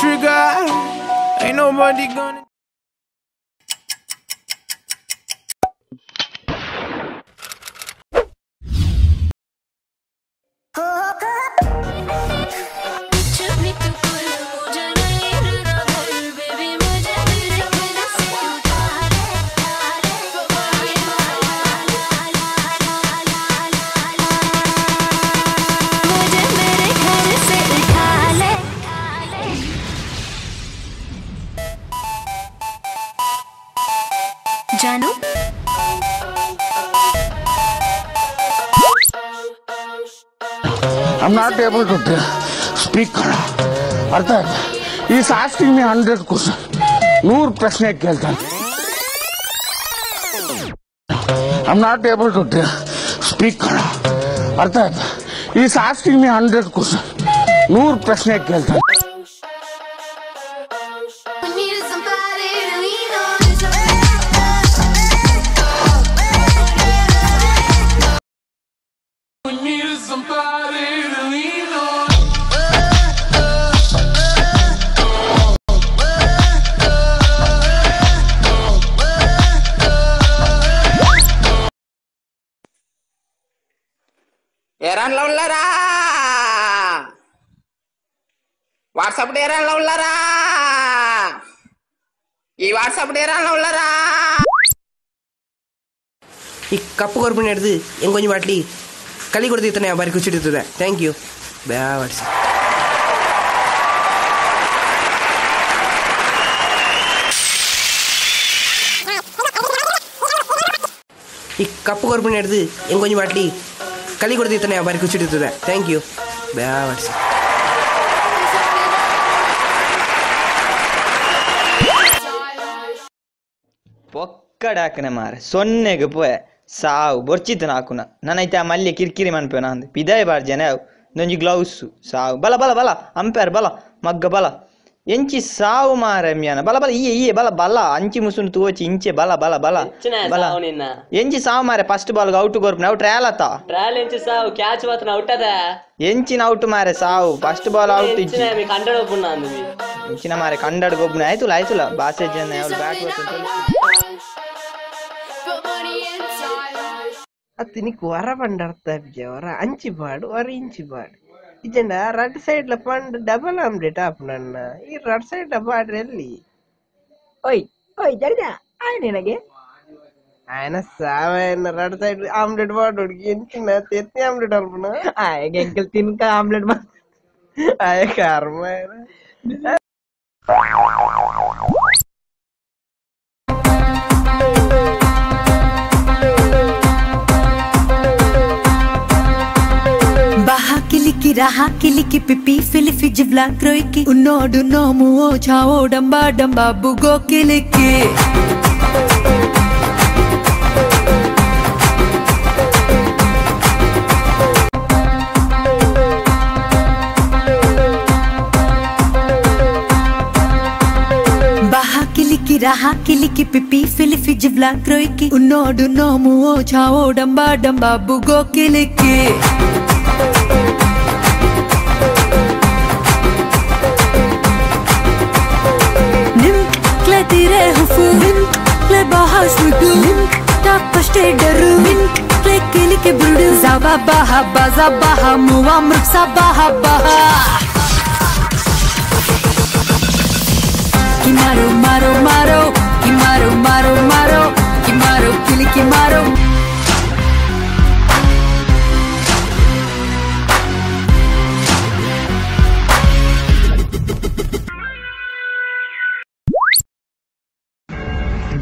trigger. Ain't nobody gonna. जानू I'm not able to speak. अर्थात he's asking me 100 questions. 100 प्रश्न ಕೇಳ್ತಾನೆ. I'm not able to speak. अर्थात he's asking me 100 questions. 100 ಪ್ರಶ್ನ ಕೇಳ್ತಾನೆ. ఎరాన్ లవ్లారా WhatsApp ఎరాన్ లవ్లారా ఈ వాట్సాప్ ఎరాన్ లవ్లారా ಈ ಕಪ್ಪು ಕೊರ್ಬಿನ ಹಿಡ್ದು ಹೆಂಗೊಂದು ಮಾಡ್ಲಿ ಕಲಿ ಕೊಡ್ತಿರ್ತಾನೆ ಬಾರಿ ಖುಷಿಡ್ತದೆ ಥ್ಯಾಂಕ್ ಯು ಬ್ಯಾವಡ್ಸಿ ಈ ಕಪ್ಪು ಕೊರ್ಬಿನ ಹಿಡ್ದು ಹೆಂಗೊಂದು ಮಾಡ್ಲಿ ಕಲಿ ಕೊಡ್ತಿರ್ತಾನೆ ಬಾರಿ ಖುಷಿಡ್ತದೆ ಥ್ಯಾಂಕ್ ಯು ಬ್ಯಾವಡ್ಸಿ పొక్కడాకనే మారే సొన్నెగా పోయే సావు బొర్చిత నాకున నన్నైతే ఆ మళ్ళీ కిరికిరి మనిపోయినా అంది పిదాయి బాడు జన నొంజి గ్లౌస్ సావు బల బల బల అంపారు బల మగ్గ బల ಎಂಚಿ ಸಾವು ಮಾರೆ ಮ್ಯಾನ ಬಲ ಬಲ ಇಯೆ ಬಲ ಬಲ ಅಂಚಿ ಮುಸುನ್ ತೂಚಿ ಇಂಚೆ ಬಲ ಬಲ ಬಲ ಬಲ ಎಂಚಿ ಸಾವು ಮಾರೆ ಫಸ್ಟ್ ಬಾಲ್ ಔಟ್ ಕೊರ್ಪನ ಔಟ್ ಟ್ರಯಲ್ ಟ್ರಯಲ್ ಎಂಚಿ ಸಾವು ಕ್ಯಾಚ್ ಮಾತ್ರ ಔಟ್ ಅದ ಎಂಚಿನ ಔಟ್ ಮಾರೆ ಸಾವು ಫಸ್ಟ್ ಬಾಲ್ ಔಟ್ ಇಚ್ಚಿ ಮಿ ಕಂಡಡ ಒಬ್ಬನ ಅಂದ್ವಿ ಎಂಚಿನ ಮಾರೆ ಕಂಡಡ ಗೊಬ್ಬನ ಆಯ್ತುಲ ಬಾಸೆ ಜನ ಅವಳು ಬ್ಯಾಟ್ అతనికి వర పండర్తా వర అంచి పాడు వర ఇంచి పాడు ఇజెండా రెడ్ సైడ్ లో పండు డబల్ ఆమ్లెట్ ఆపనన్న ಈ ರೆಡ್ ಸೈಡ್ ಪಾಡ್ರಿ ಎಲ್ಲಿ ಓಯ್ ಓಯ್ ಜಡಿದ ಆಯ್ ನಿನಗೆ ఆయన సావైన రెడ్ సైడ్ ఆమ్లెట్ పాడోడికి ఎంచిన తెత్తి ఆమ్లెట్ అల్పన ఆయనకి ఎంకల్ తినక ఆమ్లెట్ ఆయ కర్మ raha kiliki pipi filifi jivla kroiki unnodu nomu o chao damba damba bugo kiliki baha kiliki raha kiliki pipi filifi jivla kroiki unnodu nomu o chao damba damba bugo kiliki tire hufu le bahas ludu tak pashte daru le kili ke brudu zaba baha baza baha muwa mruksa baha baha ki maro maro maro ki maro maro maro ki maro kili ki maro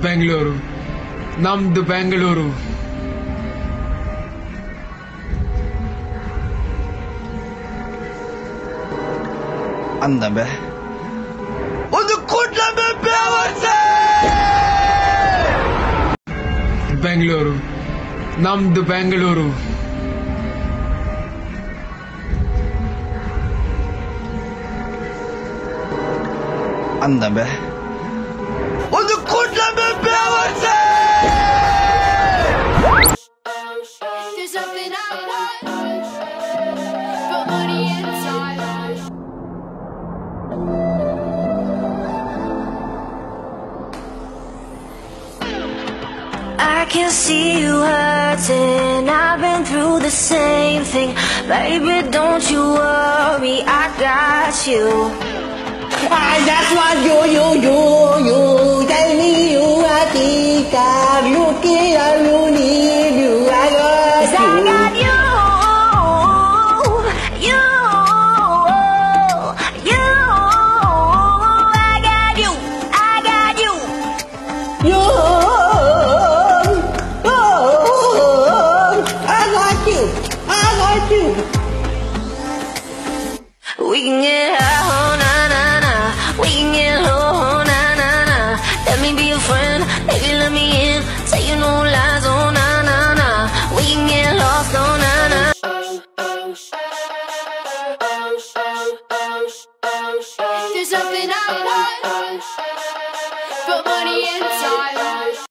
Bengaluru ನಮ್ದು ಬೆಂಗಳೂರು ಅಂದಂಬೆ ಒಂದು ಕೂಡ್ಲಂಬೆ ಬೇವರ್ಸೆ ಬೆಂಗಳೂರು ನಮ್ದು ಬೆಂಗಳೂರು ಅಂದಂಬೆ ಒಂದು ಕೂಡ್ಲಂಬೆ ಬೇವರ್ಸೆ see you hurting. I've been through the same thing. Baby, don't you worry, I got you. I just want you. Tell me you are teacher. Look here, you need you. I got I got you. You. I got you. I got you. you. I got you. I got you. We can get high, oh na na na. We can get low, oh na na na. Let me be a friend, baby, let me in. Say you no lies, oh na na na. We can get lost, oh na na. There's something I want, but money inside.